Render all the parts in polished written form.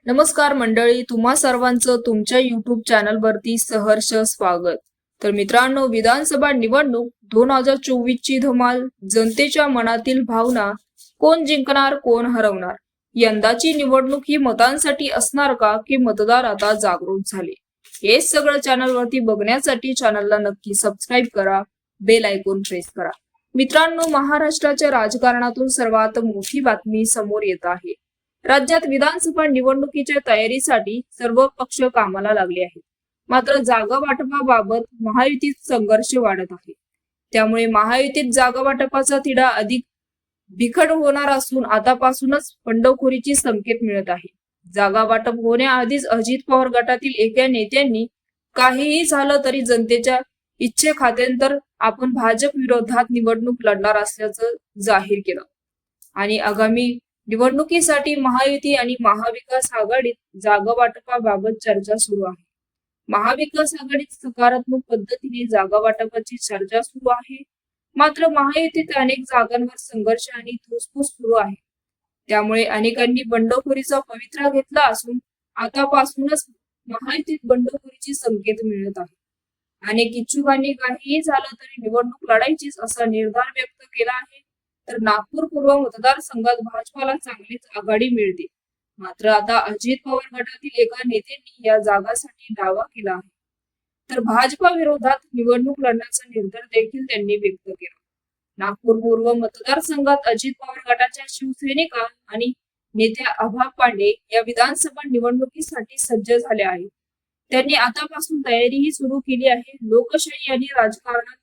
नमस्कार मंडळी, तुम्हा सर्वांचं तुमच्या युट्यूब चॅनल वरती सहर्ष स्वागत। तर मित्रांनो, विधानसभा निवडणूक 2024 ची धमाल, जनतेच्या मनातील भावना, कोण जिंकणार कोण हरवणार, यंदाची निवडणूक ही मतांसाठी असणार का की मतदार आता जागृत झाले? हे सगळं चॅनल वरती बघण्यासाठी चॅनलला नक्की सबस्क्राईब करा, बेल आयकॉन प्रेस करा। मित्रांनो, महाराष्ट्राच्या राजकारणातून सर्वात मोठी बातमी समोर येत आहे। राज्यात विधानसभा निवडणुकीच्या तयारीसाठी सर्व पक्ष कामाला लागले आहेत। मात्र जागा वाटपाबाबत महायुतीत संघर्ष वाढत आहे। त्यामुळे महायुतीत जागा वाटपाचा तिढा अधिक बिकट होणार असून आतापासूनच बंडखोरीची संकेत मिळत आहे। जागा वाटप होण्याआधीच अजित पवार गटातील एका नेत्यांनी काहीही झालं तरी जनतेच्या इच्छेखात्यानंतर आपण भाजप विरोधात निवडणूक लढणार असल्याचं जाहीर केलं आणि आगामी निवडणुकीसाठी महायुती आणि महाविकास आघाडीत जागा वाटपाबाबत चर्चा सुरू आहे। महाविकास आघाडीत सकारात्मक पद्धतीने जागा वाटपाची चर्चा सुरू आहे। मात्र महायुतीत अनेक जागांवर संघर्ष आणि धुसफूस सुरू आहे। त्यामुळे अनेकांनी बंडखोरीचा पवित्रा घेतला असून आतापासूनच महायुतीत बंडखोरीची संकेत मिळत आहे। अनेक इच्छुकांनी काहीही झालं तरी निवडणूक लढायचीच असा निर्धार व्यक्त केला आहे। तर नागपूर पूर्व मतदारसंघात भाजपाला चांगलीच आघाडी मिळते। मात्र आता अजित पवार गटातील एका नेत्यांनी या जागासाठी दावा केला आहे। तर भाजपा विरोधात निवडणूक लढण्याचा निर्धार देखील त्यांनी व्यक्त केला। नागपूर पूर्व मतदारसंघात अजित पवार गटाच्या शिवसैनिका आणि नेत्या आभा पांडे या विधानसभा निवडणुकीसाठी सज्ज झाल्या आहेत। त्यांनी आतापासून तयारीही सुरू केली आहे। लोकशाही आणि राजकारणात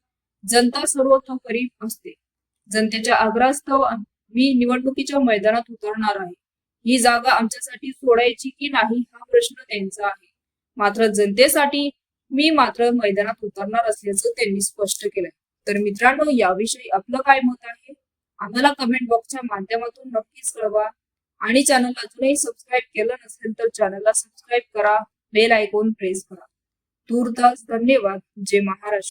जनता सर्वतोपरी असते। जनतेच्या आग्रहास्तव मी निवडणुकीच्या मैदानात उतरणार आहे। ही जागा आमच्यासाठी सोडायची की नाही हा प्रश्न त्यांचा आहे। मात्र जनतेसाठी मी मात्र मैदानात उतरणार असल्याचं त्यांनी स्पष्ट केलंय। तर मित्रांनो, याविषयी आपलं काय मत आहे आम्हाला कमेंट बॉक्सच्या माध्यमातून नक्कीच कळवा आणि चॅनल अजूनही सबस्क्राईब केलं नसेल तर चॅनलला सबस्क्राईब करा, बेल आयकॉन प्रेस करा। तूर्तास धन्यवाद। जय महाराष्ट्र।